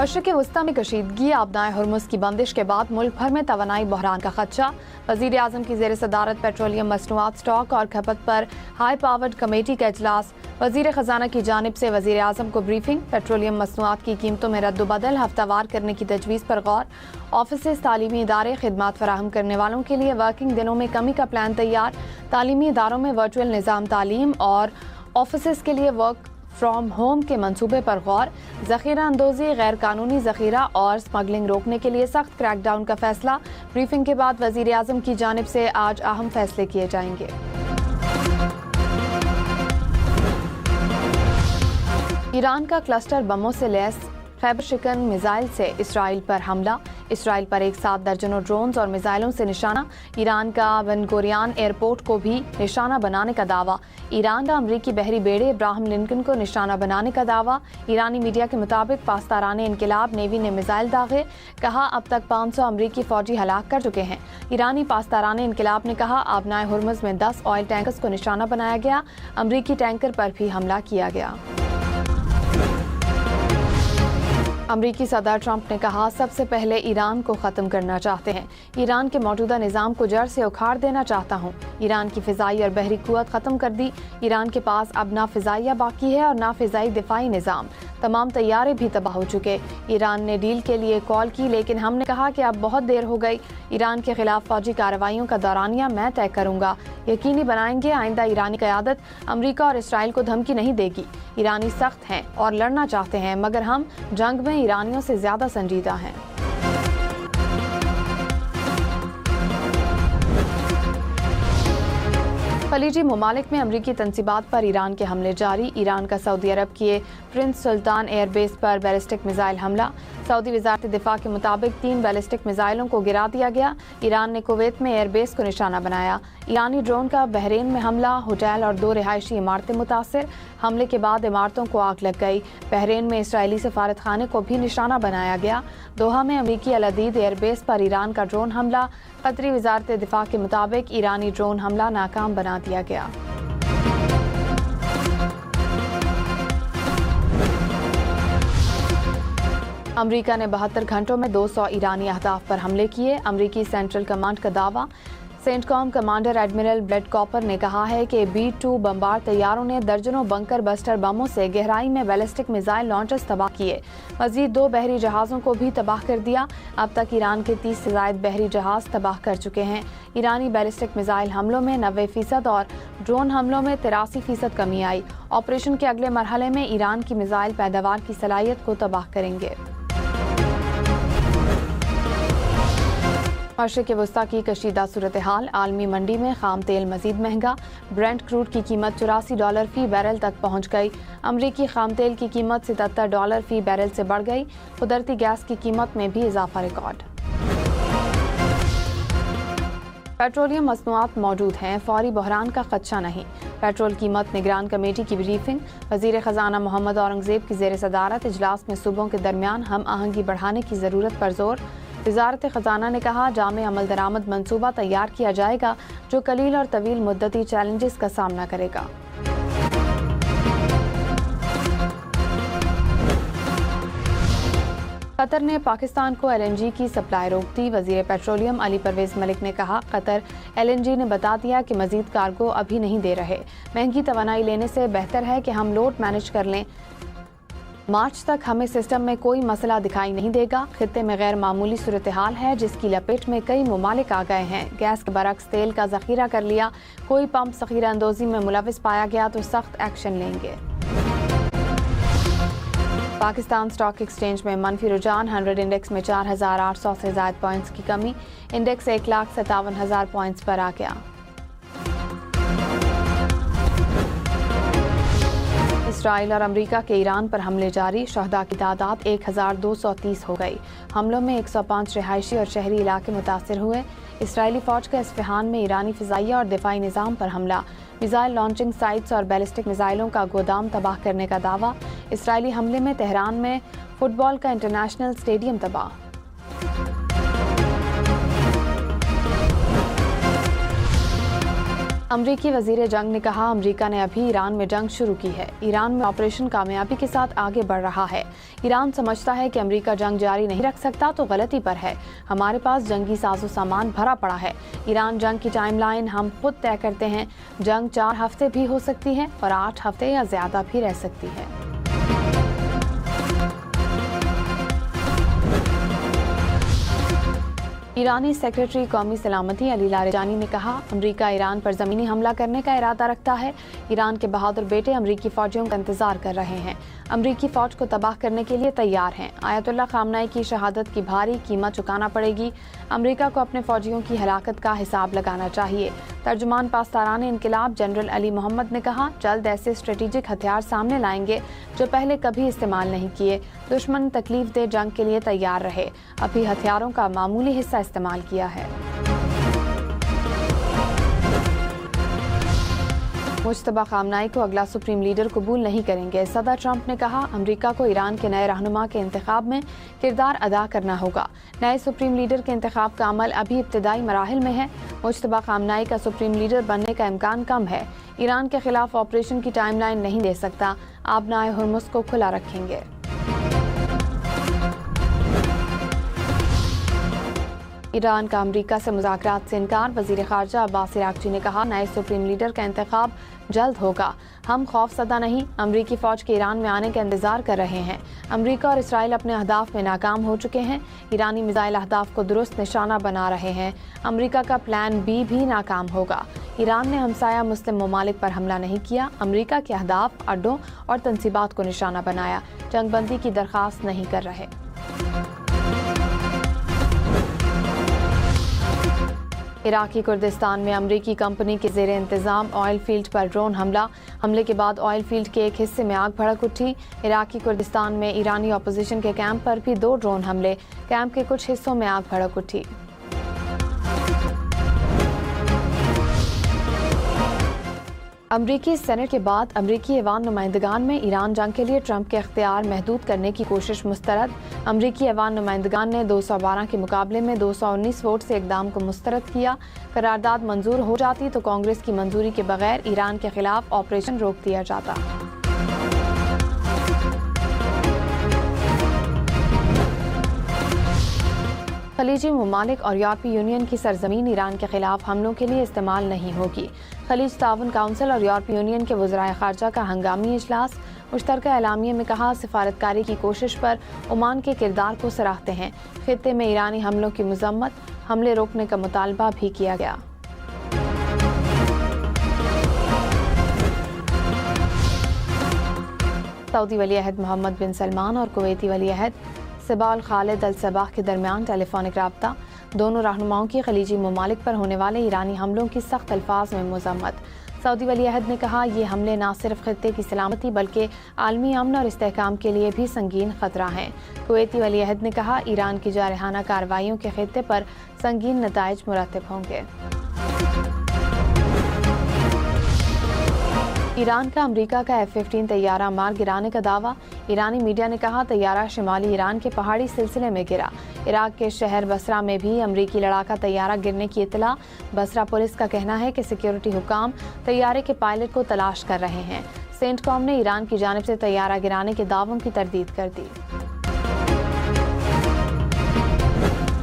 मशरिक़ वस्ती में कशीदगी आबनाए हुर्मुज़ की बंदिश के बाद मुल्क भर में तवानाई बहरान का खदशा। वज़ीर आज़म की ज़ेर सदारत पेट्रोलियम मसनूआत स्टॉक और खपत पर हाई पावर्ड कमेटी का इजलास। वज़ीर ख़जाना की जानिब से वज़ीर आज़म को ब्रीफिंग। पेट्रोलियम मसनूआत की कीमतों में रद्द-बदल हफ्तावार करने की तजवीज़ पर गौर। ऑफिस तालीमी इदारे खिदमात फराहम करने वालों के लिए वर्किंग दिनों में कमी का प्लान तैयार। तालीमी इदारों में वर्चुअल निज़ाम तालीम और ऑफिस के लिए वर्क फ्रॉम होम के मंसूबे पर गौर। ज़ख़ीरा अंदोज़ी, गैर कानूनी ज़ख़ीरा और स्मगलिंग रोकने के लिए सख्त क्रैकडाउन का फैसला। ब्रीफिंग के बाद वज़ीर आज़म की जानिब से आज अहम फैसले किए जाएंगे। ईरान का क्लस्टर बमों से लैस खैबर शिकन मिसाइल से इसराइल पर हमला। इसराइल पर एक साथ दर्जनों ड्रोन्स और मिसाइलों से निशाना। ईरान का बेन गुरियन एयरपोर्ट को भी निशाना बनाने का दावा। ईरान का अमरीकी बहरी बेड़े इब्राहिम लिंकन को निशाना बनाने का दावा। ईरानी मीडिया के मुताबिक पास्ताराने इनकलाब नेवी ने मिसाइल दागे। कहा अब तक 500 अमरीकी फौजी हलाक कर चुके हैं। ईरानी पास्ताराने इनकलाब ने कहा आबनाए हुर्मुज़ में 10 ऑयल टैंकर्स को निशाना बनाया गया। अमरीकी टैंकर पर भी हमला किया गया। अमरीकी सदर ट्रंप ने कहा सबसे पहले ईरान को ख़त्म करना चाहते हैं। ईरान के मौजूदा निज़ाम को जड़ से उखाड़ देना चाहता हूँ। ईरान की फ़िज़ाई और बहरी क़ुव्वत ख़त्म कर दी। ईरान के पास अब ना फ़िज़ाइया बाकी है और ना फ़िज़ाई दिफ़ाई निज़ाम। तमाम तैयारे भी तबाह हो चुके। ईरान ने डील के लिए कॉल की लेकिन हमने कहा कि अब बहुत देर हो गई। ईरान के खिलाफ फ़ौजी कार्रवाइयों का दौरानिया मैं तय करूँगा। यकीनी बनाएंगे आइंदा ईरानी क़यादत अमरीका और इसराइल को धमकी नहीं देगी। ईरानी सख्त हैं और लड़ना चाहते हैं मगर हम जंग में ईरानियों से ज़्यादा संजीदा हैं। खलीजी ममालिक में अमरीकी तनसीबात पर ईरान के हमले जारी। ईरान का सऊदी अरब के प्रिंस सुल्तान एयरबेस पर बैलिस्टिक मिसाइल हमला। सऊदी वज़ारत दिफा के मुताबिक 3 बैलिस्टिक मिसाइलों को गिरा दिया गया। ईरान ने कुवैत में एयरबेस को निशाना बनाया। ईरानी ड्रोन का बहरीन में हमला। होटल और 2 रिहायशी इमारतें मुतासिर। हमले के बाद इमारतों को आग लग गई। बहरीन में इसराइली सफारत खाने को भी निशाना बनाया गया। दोहा में अमरीकी अल अदीद एयरबेस पर ईरान का ड्रोन हमला। कतरी वज़ारत दिफा के मुताबिक ईरानी ड्रोन हमला नाकाम बना दिया गया। अमरीका ने 72 घंटों में 200 ईरानी अहदाफ पर हमले किए। अमरीकी सेंट्रल कमांड का दावा। CENTCOM commander admiral bread copper ने कहा है कि B-2 बमबार तैयारों ने दर्जनों बंकर बस्टर बमों से गहराई में बैलिस्टिक मिसाइल लॉन्चर्स तबाह किए। मजीद 2 बहरी जहाज़ों को भी तबाह कर दिया। अब तक ईरान के 30 से ज़ायद बहरी जहाज़ तबाह कर चुके हैं। ईरानी बैलिस्टिक मिसाइल हमलों में 90% और ड्रोन हमलों में 83% कमी आई। ऑपरेशन के अगले मरहले में ईरान की मिसाइल पैदावार की सलाहियत को तबाह करेंगे। मशरिक़ वस्ती की कशीदा सूरत हाल। आलमी मंडी में खाम तेल मजीद महंगा। ब्रेंट क्रूड की कीमत $84 फी बैरल तक पहुँच गई। अमरीकी खाम तेल की कीमत $77 फी बैरल से बढ़ गई। कुदरती गैस की कीमत में भी इजाफा रिकॉर्ड। पेट्रोलियम मसनूआत मौजूद हैं, फौरी बहरान का खदशा नहीं। पेट्रोल कीमत निगरान कमेटी की ब्रीफिंग। वज़ीर ख़जाना मोहम्मद औरंगज़ेब की ज़ेर सदारत इजलास में सूबों के दरमियान हम आहंगी बढ़ाने की ज़रूरत पर जोर। वज़ारत ख़जाना ने कहा जामे अमल दरामद मंसूबा तैयार किया जाएगा जो कलील और तवील मुद्दती चैलेंजेस का सामना करेगा। कतर ने पाकिस्तान को LNG की सप्लाई रोक दी। वज़ीर पेट्रोलियम अली परवेज़ मलिक ने कहा कतर LNG ने बता दिया कि मज़ीद कार्गो अभी नहीं दे रहे। महंगी तवानाई लेने से बेहतर है कि हम लोड मैनेज कर लें। मार्च तक हमें सिस्टम में कोई मसला दिखाई नहीं देगा। खित्ते में गैर मामूली सूरत हाल है जिसकी लपेट में कई ममालिक आ गए हैं। गैस के बरक्स तेल का ज़ख़ीरा कर लिया। कोई पंप ज़ख़ीरा अंदोज़ी में मुलविस पाया गया तो सख्त एक्शन लेंगे। पाकिस्तान स्टॉक एक्सचेंज में मनफी रुझान। 100 इंडेक्स में 4,800 से ज़ायद पॉइंट्स की कमी। इंडेक्स 1,57,000 पॉइंट्स पर आ गया। इसराइल और अमरीका के ईरान पर हमले जारी। शहदा की तादाद 1,230 हो गई। हमलों में 105 रिहायशी और शहरी इलाके मुतासिर हुए। इसराइली फ़ौज का इस्फ़हान में ईरानी फ़िज़ाइया और दिफ़ाई निज़ाम पर हमला। मिसाइल लॉन्चिंग साइट्स और बैलिस्टिक मिसाइलों का गोदाम तबाह करने का दावा। इसराइली हमले में तेहरान में फुटबॉल का इंटरनेशनल स्टेडियम तबाह। अमरीकी वजीर जंग ने कहा, अमरीका ने अभी ईरान में जंग शुरू की है। ईरान में ऑपरेशन कामयाबी के साथ आगे बढ़ रहा है। ईरान समझता है कि अमरीका जंग जारी नहीं रख सकता तो गलती पर है। हमारे पास जंगी साजो सामान भरा पड़ा है। ईरान जंग की टाइमलाइन हम खुद तय करते हैं। जंग 4 हफ्ते भी हो सकती है और 8 हफ्ते या ज्यादा भी रह सकती है। ईरानी सेक्रेटरी कौमी सलामती अली लारिजानी ने कहा, अमरीका ईरान पर ज़मीनी हमला करने का इरादा रखता है। ईरान के बहादुर बेटे अमरीकी फ़ौजियों का इंतजार कर रहे हैं। अमरीकी फ़ौज को तबाह करने के लिए तैयार हैं। आयतुल्लाह खामनाई की शहादत की भारी कीमत चुकाना पड़ेगी। अमरीका को अपने फ़ौजियों की हलाकत का हिसाब लगाना चाहिए। तर्जुमान पास्तारान इनकलाब जनरल अली मोहम्मद ने कहा, जल्द ऐसे स्ट्रेटेजिक हथियार सामने लाएंगे जो पहले कभी इस्तेमाल नहीं किए। दुश्मन तकलीफ दे जंग के लिए तैयार रहे। अभी हथियारों का मामूली हिस्सा इस्तेमाल किया है। मुश्तबा खामनाई को अगला सुप्रीम लीडर कबूल नहीं करेंगे। सदर ट्रंप ने कहा, अमरीका को ईरान के नए रहनुमा के इंतखाब में किरदार अदा करना होगा। नए सुप्रीम लीडर के इंतखाब का अमल अभी इब्तदाई मराहिल में है। मुश्तबा खामनाई का सुप्रीम लीडर बनने का इम्कान कम है। ईरान के खिलाफ ऑपरेशन की टाइमलाइन नहीं दे सकता। आबनाए हुर्मुज़ को खुला रखेंगे। ईरान का अमरीका से मुज़ाकरात से इनकार। वज़ीर ख़ारजा अब्बास इराक़ची ने कहा, नए सुप्रीम लीडर का इंतखाब जल्द होगा। हम खौफज़दा नहीं, अमरीकी फ़ौज के ईरान में आने का इंतज़ार कर रहे हैं। अमरीका और इसराइल अपने अहदाफ में नाकाम हो चुके हैं। ईरानी मिसाइल अहदाफ को दुरुस्त निशाना बना रहे हैं। अमरीका का प्लान बी भी नाकाम होगा। ईरान ने हमसाया मुस्लिम ममालिक पर हमला नहीं किया। अमरीका के अहदाफ, अड्डों और तनसीबात को निशाना बनाया। जंगबंदी की दरख्वास्त नहीं कर रहे। इराकी कुर्दिस्तान में अमरीकी कंपनी के ज़ेरे इंतज़ाम ऑयल फील्ड पर ड्रोन हमले के बाद ऑयल फील्ड के एक हिस्से में आग भड़क उठी। इराकी कुर्दिस्तान में ईरानी अपोजिशन के कैंप पर भी 2 ड्रोन हमले। कैंप के कुछ हिस्सों में आग भड़क उठी। अमरीकी सेनेट के बाद अमरीकी ऐवान नुमाइंदगान में ईरान जंग के लिए ट्रंप के इख्तियार महदूद करने की कोशिश मुस्तरद। अमरीकी ऐवान नुमाइंदगान ने 212 के मुकाबले में 219 वोट से इक़दाम को मुस्तरद किया। करारदाद मंजूर हो जाती तो कांग्रेस की मंजूरी के बगैर ईरान के खिलाफ ऑपरेशन रोक दिया जाता। खलीजी ममालिक और यूरोपीय यूनियन की सरजमीन ईरान के खिलाफ हमलों के लिए इस्तेमाल नहीं होगी। खलीज ताउन काउंसिल और यूरोपीय यूनियन के वज़राए ख़ारजा का हंगामी इजलास। मुश्तरका एलामिया में कहा, सिफारतकारी की कोशिश पर ओमान के किरदार को सराहते हैं। खित्ते में ईरानी हमलों की मज़म्मत, हमले रोकने का मुतालबा भी किया गया। सऊदी वली अहद मोहम्मद बिन सलमान और कुवैती वली अहद सबा अल खालिद अल सबाह के दरमियान टेलीफोनिक राब्ता। दोनों रहनुमाओं की खलीजी ममालिक पर होने वाले ईरानी हमलों की सख्त अल्फाज में मज़म्मत। सऊदी वली अहद ने कहा, ये हमले न सिर्फ खित्ते की सलामती बल्कि आलमी अमन और इस्तेहकाम के लिए भी संगीन खतरा हैं। कुवैती वली अहद ने कहा, ईरान की जारहाना कार्रवाइयों के खित्ते पर संगीन नताइज मुरतब होंगे। ईरान का अमरीका का F-15 तैयारा मार गिराने का दावा। ईरानी मीडिया ने कहा, तैयारा शिमाली ईरान के पहाड़ी सिलसिले में गिरा। इराक के शहर बसरा में भी अमरीकी लड़ाका तैयारा गिरने की इत्तला। बसरा पुलिस का कहना है कि सिक्योरिटी हुकाम तैयारे के पायलट को तलाश कर रहे हैं। सेंटकॉम ने ईरान की जानिब से तैयारा गिराने के दावों की तरदीद कर दी।